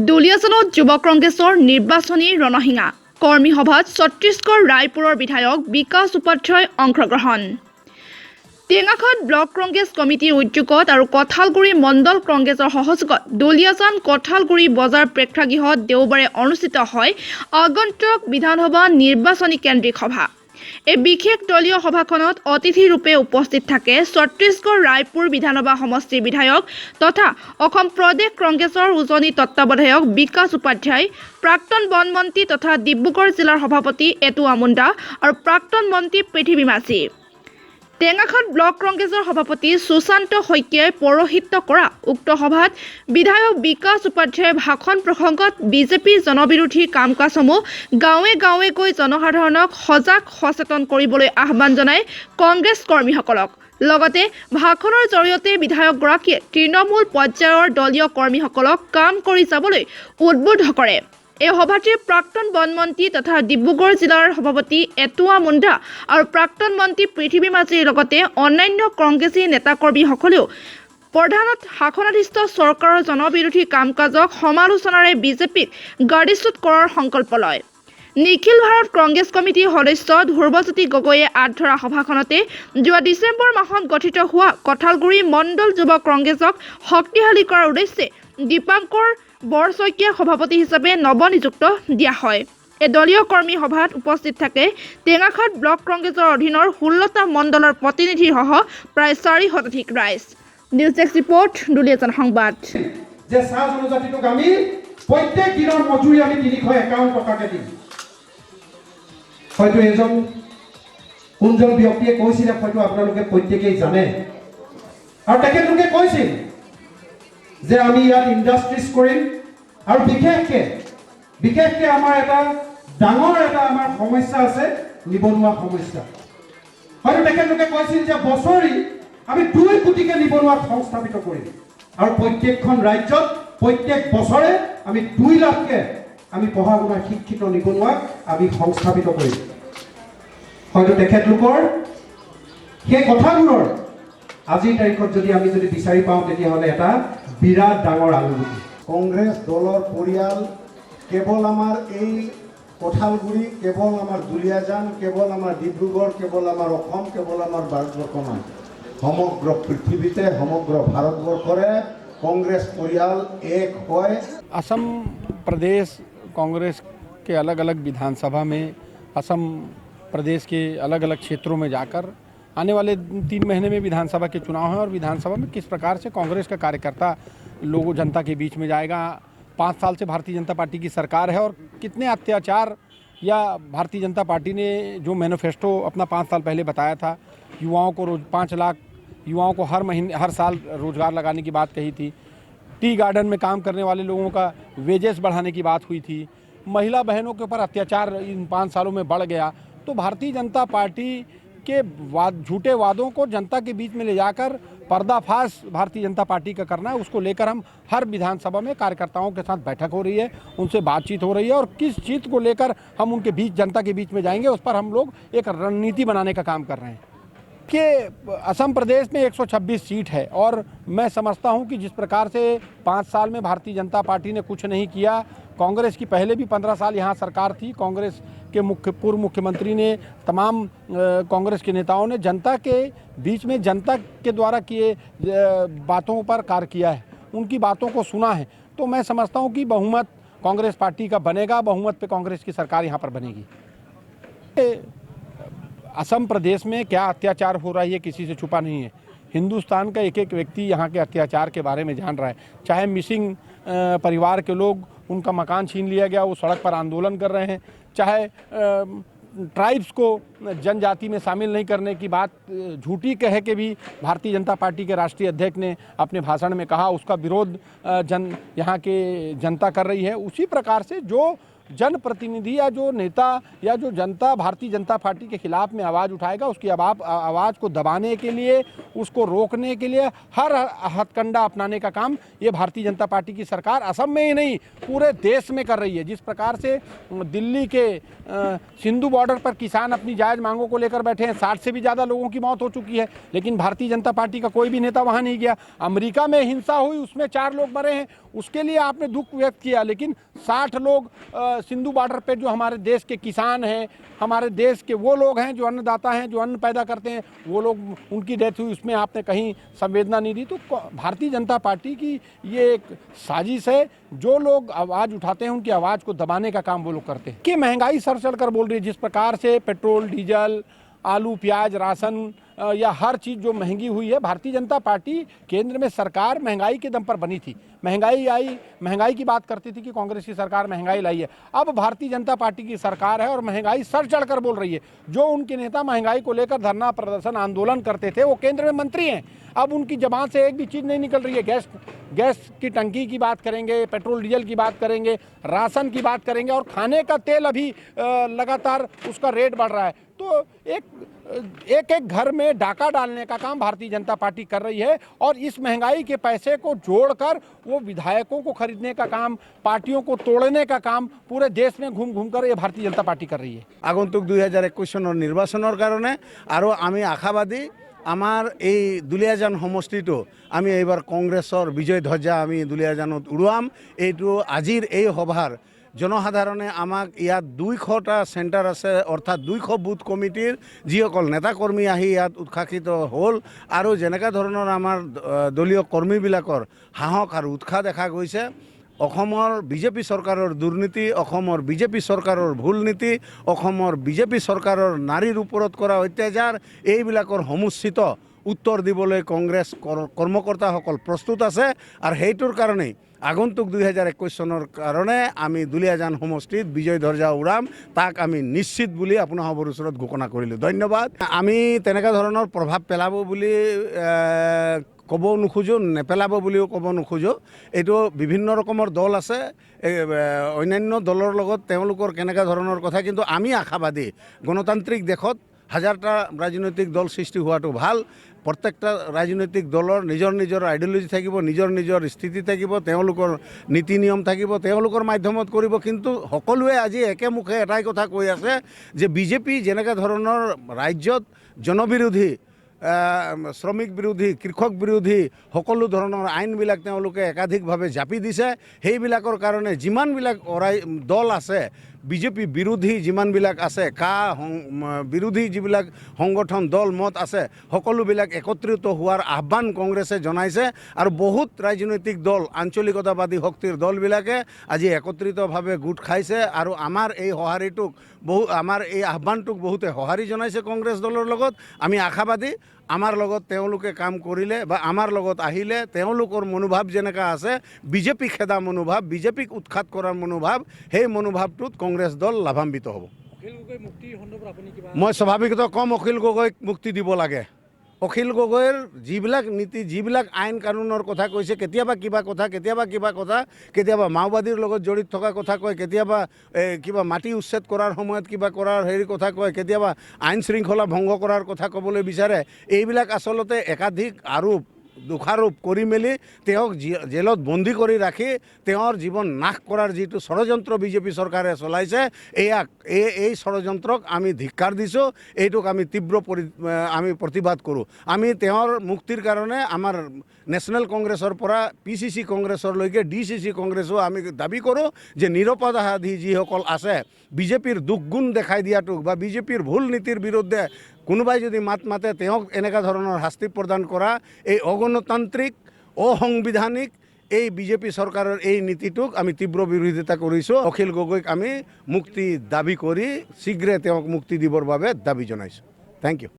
দুলিয়াজানত যুৱ কংগ্ৰেছৰ নিৰ্বাচনী ৰণসিঙা কৰ্মী সভাত ছত্তীশগড় ৰায়পুৰৰ বিধায়ক বিকাশ উপাধ্যায় অংশগ্ৰহণ। টেঙাখাত ব্লক কংগ্ৰেছ কমিটিৰ উদ্যোগত আৰু কঁঠালগুৰি মণ্ডল কংগ্ৰেছৰ সহযোগত দুলিয়াজান কঁঠালগুৰি বজাৰ প্ৰেক্ষাগৃহত দেওবাৰে অনুষ্ঠিত হয় আগন্তুক বিধানসভা নিৰ্বাচনী কেন্দ্ৰিক সভা। এই বিশেষ দলীয় সভাখনত অতিথিৰূপে উপস্থিত থাকে ছত্তীশগড় ৰায়পুৰ বিধানসভা সমষ্টিৰ বিধায়ক তথা অসম প্ৰদেশ কংগ্ৰেছৰ উজনি তত্ত্বাৱধায়ক বিকাশ উপাধ্যায়, প্ৰাক্তন বন মন্ত্ৰী তথা ডিব্ৰুগড় জিলাৰ সভাপতি এটুৱা মুণ্ডা আৰু প্ৰাক্তন মন্ত্ৰী পৃথিৱী মাঝি। টেঙাখাত ব্লক কংগ্ৰেছৰ সভাপতি সুশান্ত শইকীয়াই পৌৰোহিত্য কৰা উক্ত সভাত বিধায়ক বিকাশ উপাধ্যায়ৰ ভাষণ প্ৰসংগত বিজেপিৰ জনবিৰোধী কাম কাজসমূহ গাঁৱে গাঁৱে গৈ জনসাধাৰণক সজাগ সচেতন কৰিবলৈ আহ্বান জনায় কংগ্ৰেছ কৰ্মীসকলক। লগতে ভাষণৰ জৰিয়তে বিধায়কগৰাকীয়ে তৃণমূল পৰ্যায়ৰ দলীয় কৰ্মীসকলক কাম কৰি যাবলৈ উদ্বুদ্ধ কৰে। এই সভাটিৰ প্ৰাক্তন বন মন্ত্ৰী তথা ডিব্ৰুগড় জিলাৰ সভাপতি এটুৱা মুণ্ডা আৰু প্ৰাক্তন মন্ত্ৰী পৃথিৱী মাঝিৰ লগতে অন্যান্য কংগ্ৰেছী নেতাকৰ্মীসকলেও প্ৰধানত শাসনাধিষ্ঠ চৰকাৰৰ জনবিৰোধী কাম কাজক সমালোচনাৰে বিজেপিক গাড়ীচ্যুত কৰাৰ সংকল্প লয়। নিখিল ভাৰত কংগ্ৰেছ কমিটিৰ সদস্য ধ্ৰুৱজ্যোতি গগৈয়ে আঁত ধৰা সভাখনতে যোৱা ডিচেম্বৰ মাহত গঠিত হোৱা কঁঠালগুৰি মণ্ডল যুৱ কংগ্ৰেছক শক্তিশালী কৰাৰ উদ্দেশ্যে দীপাংকৰ বৰশইকীয়া সভাপতি হিচাপে নৱনিযুক্ত দিয়া হয়। এই দলীয় কৰ্মী সভাত উপস্থিত থাকে টেঙাখাত ব্লক কংগ্ৰেছৰ অধীনৰ 16টা মণ্ডলৰ প্ৰতিনিধিসহ প্ৰায় 400 শতাধিক ৰাইজ। নিউজ ডেস্ক ৰিপৰ্ট, দুলিয়াজান সংবাদ। যে চাহ জনজাতিটোক আমি প্ৰত্যেক দিনৰ মজুৰি আমি 351 টকাকে দিম। হয়তো এজন কোনজন ব্যক্তিয়ে কৈছিল, হয়তো আপোনালোকে প্ৰত্যেকেই জানে, আৰু তেখেতলোকে কৈছিল যে আমি ইয়াত ইণ্ডাষ্ট্ৰিজ কৰিম আৰু বিশেষকৈ আমাৰ এটা ডাঙৰ আমাৰ সমস্যা আছে, নিবনুৱা সমস্যা। হয়তো তেখেতলোকে কৈছিল যে বছৰি আমি 2 কোটিকে নিবনুৱাক সংস্থাপিত কৰিম আৰু প্ৰত্যেকখন ৰাজ্যত প্ৰত্যেক বছৰে আমি 2 লাখকে আমি পঢ়া শুনা শিক্ষিত নিবনুৱাক আমি সংস্থাপিত কৰিম। হয়তো তেখেতলোকৰ সেই কথাবোৰৰ আজিৰ তাৰিখত যদি আমি বিচাৰি পাওঁ তেতিয়াহ'লে এটা বিৰাট ডাঙৰ আলুগুটি। কংগ্ৰেছ দলৰ পৰিয়াল কেৱল আমাৰ এই কঁঠালগুৰি, কেৱল আমাৰ দুলিয়াজান, কেৱল আমাৰ ডিব্ৰুগড়, কেৱল আমাৰ অসম, কেৱল আমাৰ ভাৰতবৰ্ষ নহয়, সমগ্ৰ পৃথিৱীতে সমগ্ৰ ভাৰতবৰ্ষৰে কংগ্ৰেছ পৰিয়াল এক হয়। असम प्रदेश कांग्रेस के अलग अलग विधानसभा में असम प्रदेश के अलग अलग क्षेत्रों में जाकर आने वाले 3 महीने में विधानसभा के चुनाव हैं और विधानसभा में किस प्रकार से कांग्रेस का कार्यकर्ता लोगों जनता के बीच में जाएगा। 5 साल से भारतीय जनता पार्टी की सरकार है और कितने अत्याचार या भारतीय जनता पार्टी ने जो मैनिफेस्टो अपना 5 साल पहले बताया था, युवाओं को 5 लाख युवाओं को हर साल रोजगार लगाने की बात कही थी, टी गार्डन में काम करने वाले लोगों का वेजेस बढ़ाने की बात हुई थी, महिला बहनों के ऊपर अत्याचार इन 5 सालों में बढ़ गया। तो भारतीय जनता पार्टी के झूठे वादों को जनता के बीच में ले जाकर पर्दाफाश भारतीय जनता पार्टी का करना है। उसको लेकर हम हर विधानसभा में कार्यकर्ताओं के साथ बैठक हो रही है, उनसे बातचीत हो रही है और किस चीज़ को लेकर हम उनके बीच जनता के बीच में जाएंगे उस पर हम लोग एक रणनीति बनाने का काम कर रहे हैं। कि असम प्रदेश में 126 सीट है और मैं समझता हूं कि जिस प्रकार से 5 साल में भारतीय जनता पार्टी ने कुछ नहीं किया, कांग्रेस की पहले भी 15 साल यहाँ सरकार थी, कांग्रेस के पूर्व मुख्यमंत्री ने, तमाम कांग्रेस के नेताओं ने जनता के बीच में जनता के द्वारा किए बातों पर कार्य किया है, उनकी बातों को सुना है। तो मैं समझता हूँ कि बहुमत कांग्रेस पार्टी का बनेगा, बहुमत पे कांग्रेस की सरकार यहाँ पर बनेगी। असम प्रदेश में क्या अत्याचार हो रहा है ये किसी से छुपा नहीं है। हिंदुस्तान का एक व्यक्ति यहाँ के अत्याचार के बारे में जान रहा है। चाहे मिसिंग परिवार के लोग, उनका मकान छीन लिया गया, वो सड़क पर आंदोलन कर रहे हैं, चाहे ट्राइब्स को जनजाति में शामिल नहीं करने की बात झूठी कह के भी भारतीय जनता पार्टी के राष्ट्रीय अध्यक्ष ने अपने भाषण में कहा, उसका विरोध यहाँ के जनता कर रही है। उसी प्रकार से जो जनप्रतिनिधि या जो नेता या जो जनता भारतीय जनता पार्टी के खिलाफ में आवाज़ उठाएगा, उसकी आवाज़ को दबाने के लिए, उसको रोकने के लिए हर हथकंडा अपनाने का काम ये भारतीय जनता पार्टी की सरकार असम में ही नहीं पूरे देश में कर रही है। जिस प्रकार से दिल्ली के सिंधु बॉर्डर पर किसान अपनी जायज़ मांगों को लेकर बैठे हैं, 60 से भी ज़्यादा लोगों की मौत हो चुकी है, लेकिन भारतीय जनता पार्टी का कोई भी नेता वहाँ नहीं गया। अमेरिका में हिंसा हुई, उसमें 4 लोग मरे हैं, उसके लिए आपने दुख व्यक्त किया, लेकिन 60 लोग सिंधु बॉर्डर पे जो हमारे देश के किसान हैं, हमारे देश के वो लोग हैं जो अन्नदाता हैं, जो अन्न पैदा करते हैं, वो लोग, उनकी डेथ हुई, उसमें आपने कहीं संवेदना नहीं दी। तो भारतीय जनता पार्टी की ये एक साजिश है। जो लोग आवाज़ उठाते हैं उनकी आवाज़ को दबाने का काम वो लोग करते हैं कि महंगाई सर चढ़ कर बोल रही है। जिस प्रकार से पेट्रोल, डीजल, आलू, प्याज, राशन या हर चीज़ जो महंगी हुई है, भारतीय जनता पार्टी केंद्र में सरकार महंगाई के दम पर बनी थी। महंगाई आई, महंगाई की बात करती थी कि कांग्रेस की सरकार महंगाई लाई है। अब भारतीय जनता पार्टी की सरकार है और महंगाई सर चढ़कर बोल रही है। जो उनके नेता महंगाई को लेकर धरना, प्रदर्शन, आंदोलन करते थे, वो केंद्र में मंत्री हैं। अब उनकी जबान से एक भी चीज़ नहीं निकल रही है। गैस की टंकी की बात करेंगे, पेट्रोल डीजल की बात करेंगे, राशन की बात करेंगे, और खाने का तेल अभी लगातार उसका रेट बढ़ रहा है। तो एक घर में डाका डालने का काम भारतीय जनता पार्टी कर रही है, और इस महंगाई के पैसे को जोड़कर वो विधायकों को खरीदने का काम, पार्टियों को तोड़ने का काम पूरे देश में घूम घूम कर ये भारतीय जनता पार्टी कर रही है। আগন্তুক 2021 চনৰ নিৰ্বাচনৰ কাৰণে আৰু আমি আশাবাদী আমাৰ এই দুলীয়াজান সমষ্টিটো আমি এইবাৰ কংগ্ৰেছৰ বিজয় ধ্বজা আমি দুলীয়াজানত উৰুৱাম। এইটো আজিৰ এই সভাৰ জনসাধাৰণে আমাক ইয়াত 200টা চেণ্টাৰ আছে, অৰ্থাৎ 200 বুথ কমিটিৰ যিসকল নেতাকৰ্মী আহি ইয়াত উৎসাহিত হ'ল, আৰু যেনেকুৱা ধৰণৰ আমাৰ দলীয় কৰ্মীবিলাকৰ সাহস আৰু উৎসাহ দেখা গৈছে। অসমৰ বিজেপি চৰকাৰৰ দুৰ্নীতি, অসমৰ বিজেপি চৰকাৰৰ ভুল নীতি, অসমৰ বিজেপি চৰকাৰৰ নাৰীৰ ওপৰত কৰা অত্যাচাৰ, এইবিলাকৰ সমুচিত উত্তৰ দিবলৈ কংগ্ৰেছ কৰ্মকৰ্তাসকল প্ৰস্তুত আছে। আৰু সেইটোৰ কাৰণেই আগন্তুক 2021 চনৰ কাৰণে আমি দুলীয়াজান সমষ্টিত বিজয় ধ্বজা উৰাম, তাক আমি নিশ্চিত বুলি আপোনালোকৰ ওচৰত ঘোষণা কৰিলোঁ। ধন্যবাদ। আমি তেনেকুৱা ধৰণৰ প্ৰভাৱ পেলাব বুলি ক'ব নোখোজোঁ, নেপেলাব বুলিও ক'ব নোখোজোঁ। এইটো বিভিন্ন ৰকমৰ দল আছে, অন্যান্য দলৰ লগত তেওঁলোকৰ কেনেকুৱা ধৰণৰ কথা, কিন্তু আমি আশাবাদী। গণতান্ত্ৰিক দেশত হাজাৰটা ৰাজনৈতিক দল সৃষ্টি হোৱাটো ভাল। প্ৰত্যেকটা ৰাজনৈতিক দলৰ নিজৰ নিজৰ আইডিঅলজি থাকিব, নিজৰ নিজৰ স্থিতি থাকিব, তেওঁলোকৰ নীতি নিয়ম থাকিব, তেওঁলোকৰ মাধ্যমত কৰিব। কিন্তু সকলোৱে আজি একেমুখে এটাই কথা কৈ আছে যে বিজেপি যেনেকুৱা ধৰণৰ ৰাজ্যত জনবিৰোধী, শ্ৰমিক বিৰোধী, কৃষক বিৰোধী সকলো ধৰণৰ আইনবিলাক তেওঁলোকে একাধিকভাৱে জাপি দিছে। সেইবিলাকৰ কাৰণে যিমানবিলাক দল আছে, বিজেপি বিৰোধী যিমানবিলাক আছে, বিৰোধী যিবিলাক সংগঠন, দল, মত আছে, সকলোবিলাক একত্ৰিত হোৱাৰ আহ্বান কংগ্ৰেছে জনাইছে। আৰু বহুত ৰাজনৈতিক দল, আঞ্চলিকতাবাদী শক্তিৰ দলবিলাকে আজি একত্ৰিতভাৱে গোট খাইছে, আৰু আমাৰ এই সঁহাৰিটোক আমাৰ এই আহ্বানটোক বহুতে সঁহাৰি জনাইছে কংগ্ৰেছ দলৰ লগত। আমি আশাবাদী আমাৰ লগত তেওঁলোকে কাম কৰিলে বা আমাৰ লগত আহিলে তেওঁলোকৰ মনোভাৱ যেনেকুৱা আছে, বিজেপি খেদা মনোভাৱ, বিজেপিক উৎখাত কৰাৰ মনোভাৱ, সেই মনোভাৱটোত কংগ্ৰেছ দল লাভান্বিত হ'ব। মই স্বাভাৱিকতে কম, অখিল গগৈক মুক্তি দিব লাগে। অখিল গগৈৰ যিবিলাক নীতি, যিবিলাক আইন কানুনৰ কথা কৈছে, কেতিয়াবা কিবা কথা, কেতিয়াবা মাওবাদীৰ লগত জড়িত থকা কথা কয়, কেতিয়াবা কিবা মাটি উচ্ছেদ কৰাৰ সময়ত কিবা কৰাৰ হেৰি কথা কয়, কেতিয়াবা আইন শৃংখলা ভংগ কৰাৰ কথা ক'বলৈ বিচাৰে। এইবিলাক আচলতে একাধিক আৰোপ, দোষাৰোপ কৰি মেলি তেওঁক জেলত বন্দী কৰি ৰাখি তেওঁৰ জীৱন নাশ কৰাৰ যিটো ষড়যন্ত্ৰ বিজেপি চৰকাৰে চলাইছে, এই ষড়যন্ত্ৰক আমি ধিক্কাৰ দিছোঁ। এইটোক আমি আমি প্ৰতিবাদ কৰোঁ। আমি তেওঁৰ মুক্তিৰ কাৰণে আমাৰ নেশ্যনেল কংগ্ৰেছৰ পৰা PCC কংগ্ৰেছৰলৈকে DCC কংগ্ৰেছো আমি দাবী কৰোঁ যে নিৰপৰাধী যিসকল আছে, বিজেপিৰ দুখগুণ দেখাই দিয়াটোক বা বিজেপিৰ ভুল নীতিৰ বিৰুদ্ধে কোনোবাই যদি মাত মাতে, তেওঁক এনেকুৱা ধৰণৰ শাস্তি প্ৰদান কৰা এই অগণতান্ত্ৰিক, অসাংবিধানিক এই বিজেপি চৰকাৰৰ এই নীতিটোক আমি তীব্ৰ বিৰোধিতা কৰিছোঁ। অখিল গগৈক আমি মুক্তি দাবী কৰি শীঘ্ৰে তেওঁক মুক্তি দিবৰ বাবে দাবী জনাইছোঁ। Thank U.